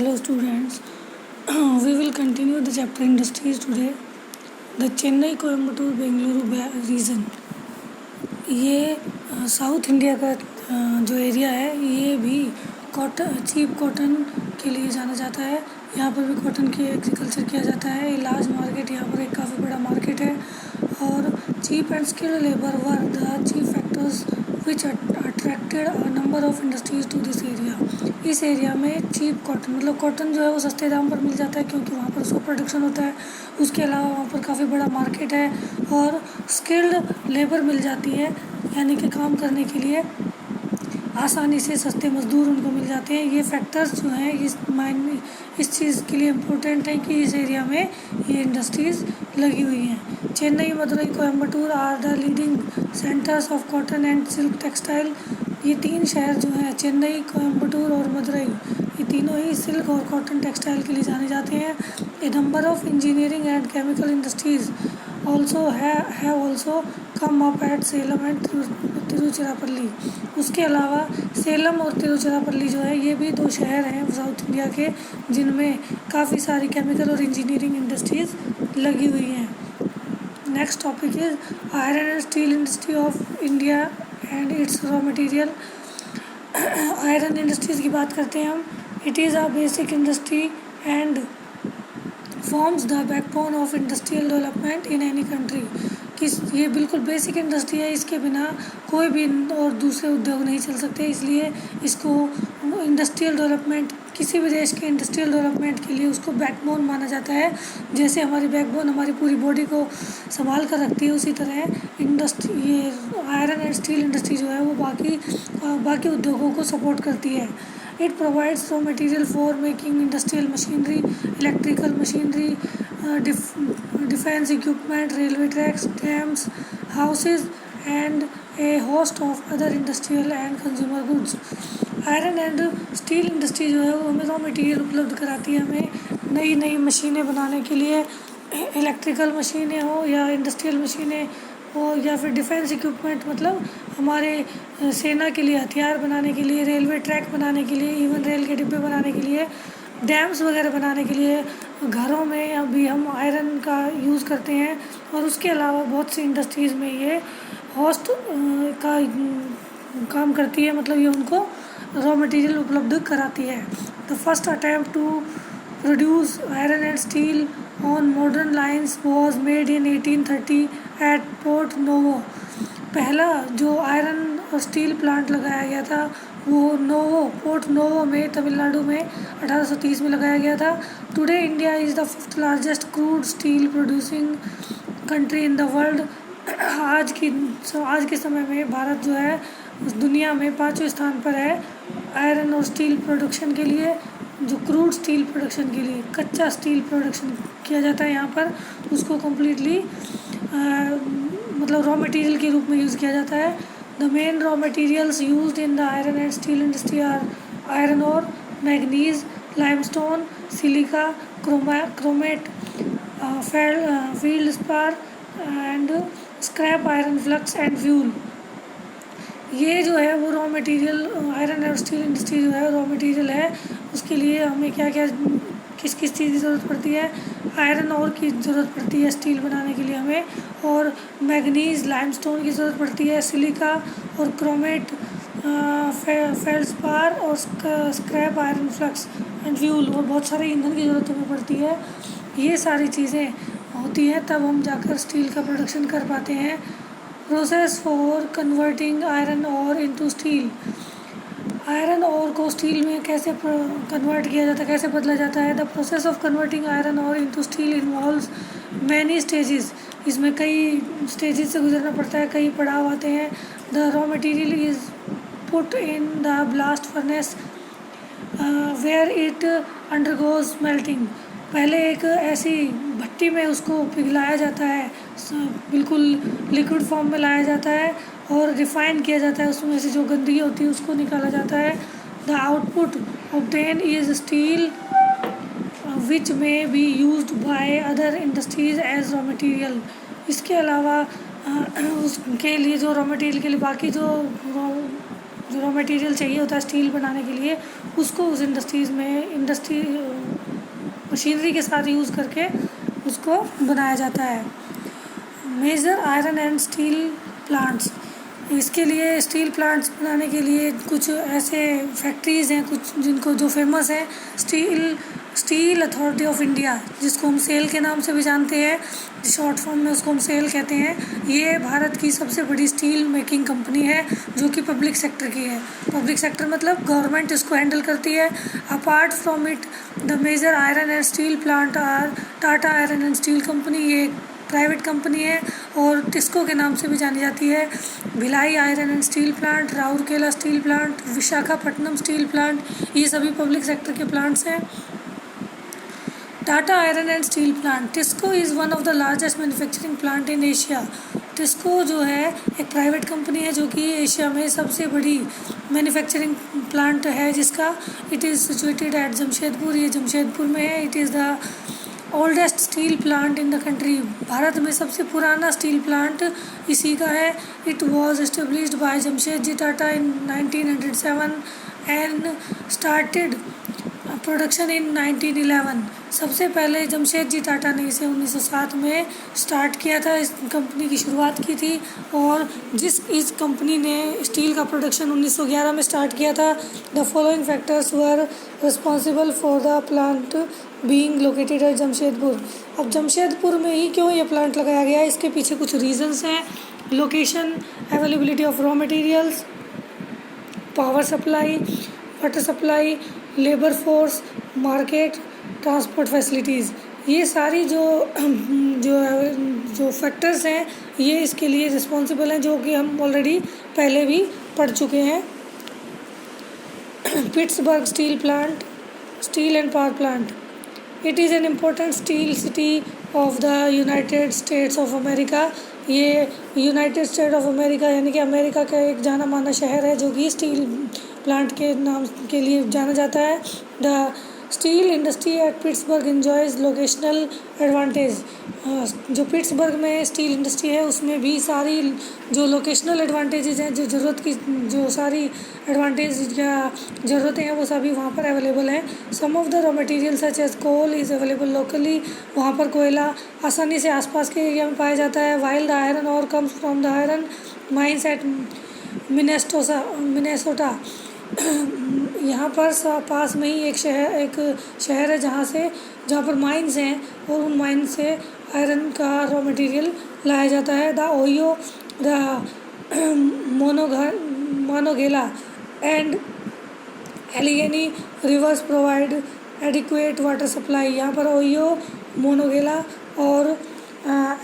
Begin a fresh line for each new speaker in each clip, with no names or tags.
Hello students, we will continue the chapter industries today. The Chennai Coimbatore Bengaluru region. ये south India का जो area है ये भी चीप कॉटन के लिए जाना जाता है। यहाँ पर भी कॉटन की एग्रीकल्चर किया जाता है। ये लार्ज मार्केट यहाँ पर एक काफ़ी बड़ा मार्केट है और cheap and skilled labour were the chief factors which attracted a number of industries to this area. इस एरिया में चीप कॉटन मतलब कॉटन जो है वो सस्ते दाम पर मिल जाता है क्योंकि वहाँ पर उसका प्रोडक्शन होता है। उसके अलावा वहाँ पर काफ़ी बड़ा मार्केट है और स्किल्ड लेबर मिल जाती है, यानी कि काम करने के लिए आसानी से सस्ते मज़दूर उनको मिल जाते हैं। ये फैक्टर्स जो हैं इस चीज़ के लिए इम्पोर्टेंट है कि इस एरिया में ये इंडस्ट्रीज़ लगी हुई हैं। Chennai, Madurai, Coimbatore are the leading centres of cotton and silk textile. ये तीन शहर जो हैं चेन्नई, कोयम्बटूर और मदुरई, ये तीनों ही सिल्क और कॉटन टेक्सटाइल के लिए जाने जाते हैं। A number of engineering and chemical industries also have also come up at Salem and Tiruchirappalli. उसके अलावा सेलम और तिरुचिरापल्ली जो है ये भी दो शहर हैं साउथ इंडिया के जिनमें काफ़ी सारी केमिकल और इंजीनियरिंग इंडस्ट्रीज़ लगी हुई हैं। Next topic is iron and steel industry of India and it's raw material. Iron industries की बात करते हैं हम। It is a basic industry and forms the backbone of industrial development in any country. ये बिल्कुल बेसिक इंडस्ट्री है, इसके बिना कोई भी और दूसरे उद्योग नहीं चल सकते। इसलिए इसको इंडस्ट्रियल डेवलपमेंट, किसी भी देश के इंडस्ट्रियल डेवलपमेंट के लिए उसको बैकबोन माना जाता है। जैसे हमारी बैकबोन हमारी पूरी बॉडी को संभाल कर रखती है, उसी तरह ये आयरन एंड स्टील इंडस्ट्री जो है वो बाकी उद्योगों को सपोर्ट करती है। It provides raw material for making industrial machinery, electrical machinery, defense equipment, railway tracks, dams, houses, and a host of other industrial and consumer goods. Iron and steel industry जो है वो हमें रॉ मटेरियल उपलब्ध कराती है। हमें नई नई मशीनें बनाने के लिए, इलेक्ट्रिकल मशीनें हो या इंडस्ट्रियल मशीनें हो या फिर डिफेंस इक्विपमेंट मतलब हमारे सेना के लिए हथियार बनाने के लिए, रेलवे ट्रैक बनाने के लिए, इवन रेल के डिब्बे बनाने के लिए, डैम्स वगैरह बनाने के लिए, घरों में अभी हम आयरन का यूज़ करते हैं। और उसके अलावा बहुत सी इंडस्ट्रीज़ में ये होस्ट का काम करती है, मतलब ये उनको रॉ मटेरियल उपलब्ध कराती है। The first attempt to produce iron and steel on modern lines was made in 1830 at Porto Novo. पहला जो आयरन और स्टील प्लांट लगाया गया था वो पोर्ट नोवो में तमिलनाडु में 1830 में लगाया गया था। Today India is the 5th largest crude steel producing country in the world. आज के समय में भारत जो है उस दुनिया में 5वें स्थान पर है आयरन और स्टील प्रोडक्शन के लिए। जो क्रूड स्टील प्रोडक्शन के लिए कच्चा स्टील प्रोडक्शन किया जाता है यहाँ पर, उसको कम्प्लीटली मतलब रॉ मटेरियल के रूप में यूज़ किया जाता है। The main raw materials used in the iron and steel industry are iron ore manganese, limestone, silica, chromate, feldspar and scrap iron flux and fuel. ये जो है वो रॉ मटेरियल आयरन और स्टील इंडस्ट्री जो है रॉ मटेरियल है, उसके लिए हमें क्या क्या किस चीज़ की ज़रूरत पड़ती है। आयरन और की ज़रूरत पड़ती है स्टील बनाने के लिए हमें, और मैग्नीज, लाइमस्टोन की ज़रूरत पड़ती है, सिलिका और क्रोमेट, फेल्डस्पार और scrap iron flux and fuel, और बहुत सारे ईंधन की ज़रूरत हमें पड़ती है। ये सारी चीज़ें होती हैं तब हम जाकर स्टील का प्रोडक्शन कर पाते हैं। Process for converting iron ore into steel. Iron और को स्टील में कैसे कन्वर्ट किया जाता है, कैसे बदला जाता है। The process of converting iron ore into steel involves many stages. इसमें कई स्टेजेस से गुजरना पड़ता है, कई पड़ाव आते हैं। The raw material is put in the blast furnace where it undergoes melting. पहले एक ऐसी भट्टी में उसको पिघलाया जाता है, बिल्कुल लिक्विड फॉर्म में लाया जाता है और रिफाइन किया जाता है। उसमें से जो गंदगी होती है उसको निकाला जाता है। The output obtain is steel which may be used by other industries as raw material. इसके अलावा उसके लिए जो रॉ मटेरियल के लिए बाकी जो रॉ मटेरियल चाहिए होता है स्टील बनाने के लिए, उसको उस इंडस्ट्रीज़ में मशीनरी के साथ यूज़ करके उसको बनाया जाता है। Major iron and steel plants, इसके लिए स्टील प्लांट्स बनाने के लिए कुछ ऐसे फैक्ट्रीज़ हैं कुछ जिनको जो फेमस है। स्टील अथॉरिटी ऑफ इंडिया, जिसको हम सेल के नाम से भी जानते हैं, शॉर्ट फॉर्म में उसको हम सेल कहते हैं। ये भारत की सबसे बड़ी स्टील मेकिंग कंपनी है जो कि पब्लिक सेक्टर की है। पब्लिक सेक्टर मतलब गवर्नमेंट इसको हैंडल करती है। Apart from it the major iron and steel plant are Tata iron and steel company, ये प्राइवेट कंपनी है और टिस्को के नाम से भी जानी जाती है। Bhilai iron and steel plant, Rourkela steel plant, Visakhapatnam steel plant, ये सभी पब्लिक सेक्टर के प्लांट्स हैं। Tata iron and steel plant, TISCO is one of the largest manufacturing plant in Asia. TISCO जो है एक प्राइवेट कंपनी है जो कि एशिया में सबसे बड़ी मैन्युफैक्चरिंग प्लांट है, जिसका it is situated at Jamshedpur, ये जमशेदपुर में है। It is the oldest steel plant in the country, Bharat में सबसे पुराना स्टील प्लांट इसी का है। It was established by Jamshedji Tata in 1907 and started production in 1911। सबसे पहले जमशेदजी टाटा ने इसे 1907 में स्टार्ट किया था, इस कंपनी की शुरुआत की थी। और इस कंपनी ने स्टील का प्रोडक्शन 1911 में स्टार्ट किया था। The following factors were responsible for the plant being located at Jamshedpur. अब जमशेदपुर में ही क्यों ये प्लांट लगाया गया, इसके पीछे कुछ रीजंस हैं। Location, availability of raw materials, power supply, water supply, labour force, market, transport facilities, ये सारी जो फैक्टर्स हैं ये इसके लिए रिस्पॉन्सिबल हैं, जो कि हम ऑलरेडी पहले भी पढ़ चुके हैं। Pittsburgh steel plant, steel and power plant, it is an important steel city of the United states of America. ये यूनाइटेड स्टेट ऑफ अमेरिका यानी कि अमेरिका का एक जाना माना शहर है जो कि स्टील प्लांट के नाम के लिए जाना जाता है। The steel industry at Pittsburgh enjoys locational advantage, जो पिट्सबर्ग में स्टील इंडस्ट्री है उसमें भी सारी जो लोकेशनल एडवांटेजेस हैं, जो ज़रूरत की जो सारी एडवांटेज या ज़रूरतें हैं वो सभी वहाँ पर अवेलेबल हैं। Some of the raw material such as coal is available locally, वहाँ पर कोयला आसानी से आसपास के एरिया में पाया जाता है। While the iron ore comes from the iron mines at Minnesota, यहाँ पर पास में ही एक शहर है जहाँ पर माइंस हैं और उन माइन से आयरन का रॉ मटेरियल लाया जाता है। The Ohio, the Monongahela and Allegheny rivers provide adequate water supply, यहाँ पर ओहियो, मोनोगेला और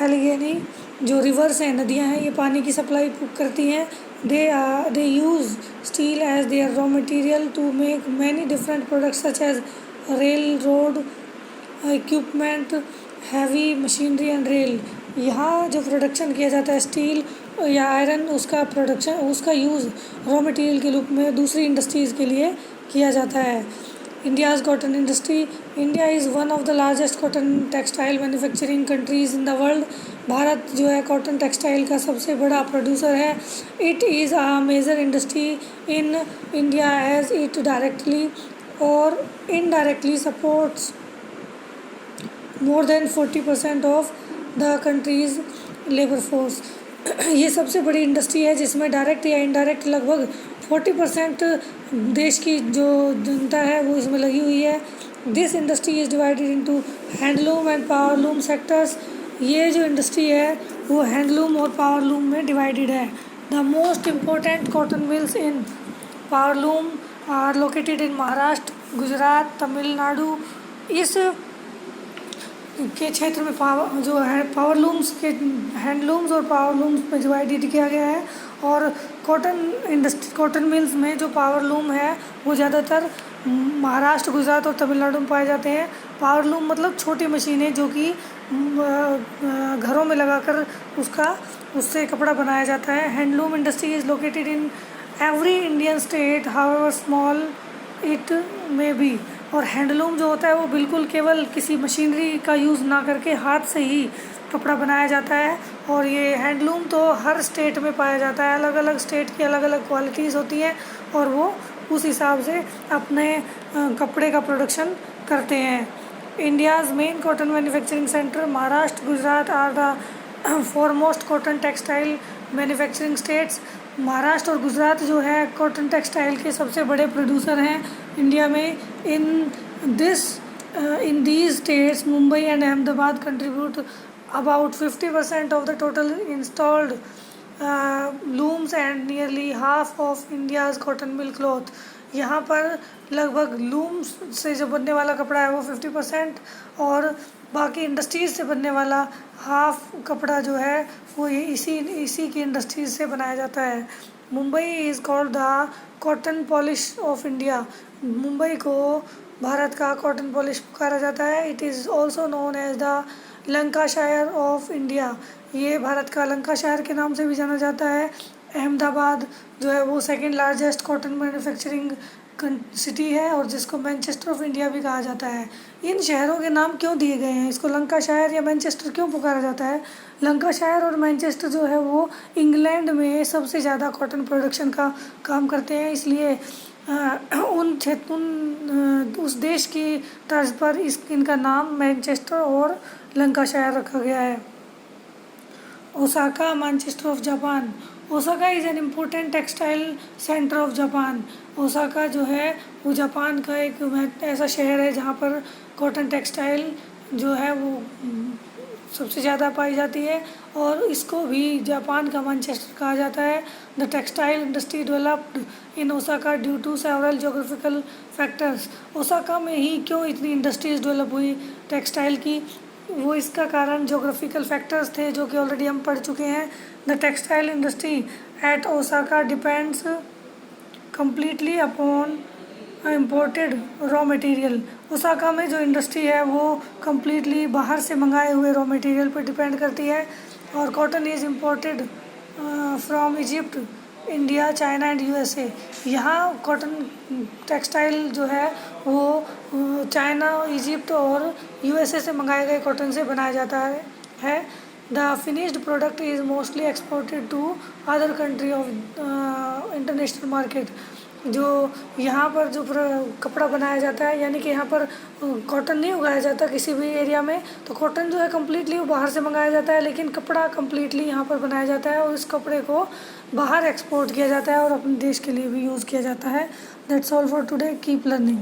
एलिगेनी जो रिवर्स हैं, नदियाँ हैं, ये पानी की सप्लाई करती हैं। They use steel as their raw material to make many different products such as railroad equipment, heavy machinery and rail। यहाँ जो प्रोडक्शन किया जाता है स्टील या आयरन, उसका यूज़ रॉ मटेरियल के रूप में दूसरी इंडस्ट्रीज़ के लिए किया जाता है। India's cotton industry, India is one of the largest cotton textile manufacturing countries in the world। Bharat जो है कॉटन टेक्सटाइल का सबसे बड़ा प्रोड्यूसर है। It is a major industry in India as it directly और indirectly supports more than 40% of the country's labour force. ये सबसे बड़ी इंडस्ट्री है जिसमें डायरेक्ट या इनडायरेक्ट लगभग 40% देश की जो जनता है वो इसमें लगी हुई है। This industry is divided into handloom and powerloom sectors. ये जो इंडस्ट्री है वो हैंडलूम और पावरलूम में डिवाइडेड है। The most important cotton mills in powerloom are located in Maharashtra, Gujarat, Tamil Nadu. इस के क्षेत्र में पावरलूम्स के हैंडलूम्स और पावरलूम्स में डिवाइडेड किया गया है। और कॉटन मिल्स में जो पावरलूम है वो ज़्यादातर महाराष्ट्र, गुजरात और तमिलनाडु में पाए जाते हैं। पावरलूम मतलब छोटी मशीनें जो कि घरों में लगाकर उससे कपड़ा बनाया जाता है। Handloom industry is located in every Indian state however small it may be. और हैंडलूम जो होता है वो बिल्कुल केवल किसी मशीनरी का यूज़ ना करके हाथ से ही कपड़ा बनाया जाता है। और ये हैंडलूम तो हर स्टेट में पाया जाता है, अलग अलग स्टेट की अलग अलग क्वालिटीज़ होती हैं और वो उस हिसाब से अपने कपड़े का प्रोडक्शन करते हैं। India's main cotton manufacturing centre Maharashtra, Gujarat are the foremost cotton textile manufacturing states. Maharashtra और गुजरात जो है कॉटन टेक्सटाइल के सबसे बड़े प्रोड्यूसर हैं इंडिया में। in these states, Mumbai and Ahmedabad contribute about 50% of the total installed looms and nearly half of India's cotton mill cloth. यहाँ पर लगभग लूम्स से जो बनने वाला कपड़ा है वो 50% और बाकी इंडस्ट्रीज़ से बनने वाला हाफ कपड़ा जो है वो ये इसी की इंडस्ट्रीज़ से बनाया जाता है। Mumbai is called the cottonopolis of India. Mumbai को भारत का कॉटन पॉलिश पुकारा जाता है। It is also known as the Lancashire of India. ये भारत का लंकाशायर के नाम से भी जाना जाता है। अहमदाबाद जो है वो second largest cotton manufacturing city है और जिसको मैनचेस्टर ऑफ इंडिया भी कहा जाता है। इन शहरों के नाम क्यों दिए गए हैं, इसको लंकाशायर या मैनचेस्टर क्यों पुकारा जाता है? लंकाशायर और मैनचेस्टर जो है वो इंग्लैंड में सबसे ज़्यादा कॉटन प्रोडक्शन का काम करते हैं, इसलिए उस देश की तर्ज पर इनका नाम मैनचेस्टर और लंकाशायर रखा गया है। Osaka, Manchester of Japan. Osaka is an important textile centre of Japan. Osaka जो है वो जापान का एक ऐसा शहर है जहाँ पर कॉटन टेक्सटाइल जो है वो सबसे ज़्यादा पाई जाती है और इसको भी जापान का मैनचेस्टर कहा जाता है। The textile industry developed in Osaka due to several geographical factors. Osaka में ही क्यों इतनी इंडस्ट्रीज डेवलप हुई टेक्सटाइल की, वो इसका कारण जोग्राफिकल फैक्टर्स थे जो कि ऑलरेडी हम पढ़ चुके हैं। The textile industry at Osaka depends completely upon imported raw material. Osaka में जो इंडस्ट्री है वो कम्प्लीटली बाहर से मंगाए हुए रॉ मटेरियल पर डिपेंड करती है और cotton is imported from Egypt, India, China and USA. यहाँ कॉटन टेक्सटाइल जो है वो चाइना, इजिप्ट और यूएसए से मंगाए गए कॉटन से बनाया जाता है। The finished product is mostly exported to other country of international market. जो यहाँ पर जो कपड़ा बनाया जाता है, यानी कि यहाँ पर कॉटन नहीं उगाया जाता किसी भी एरिया में, तो कॉटन जो है कम्प्लीटली बाहर से मंगाया जाता है, लेकिन कपड़ा कम्प्लीटली यहाँ पर बनाया जाता है और इस कपड़े को बाहर एक्सपोर्ट किया जाता है और अपने देश के लिए भी यूज़ किया जाता है। That's all for today, keep learning.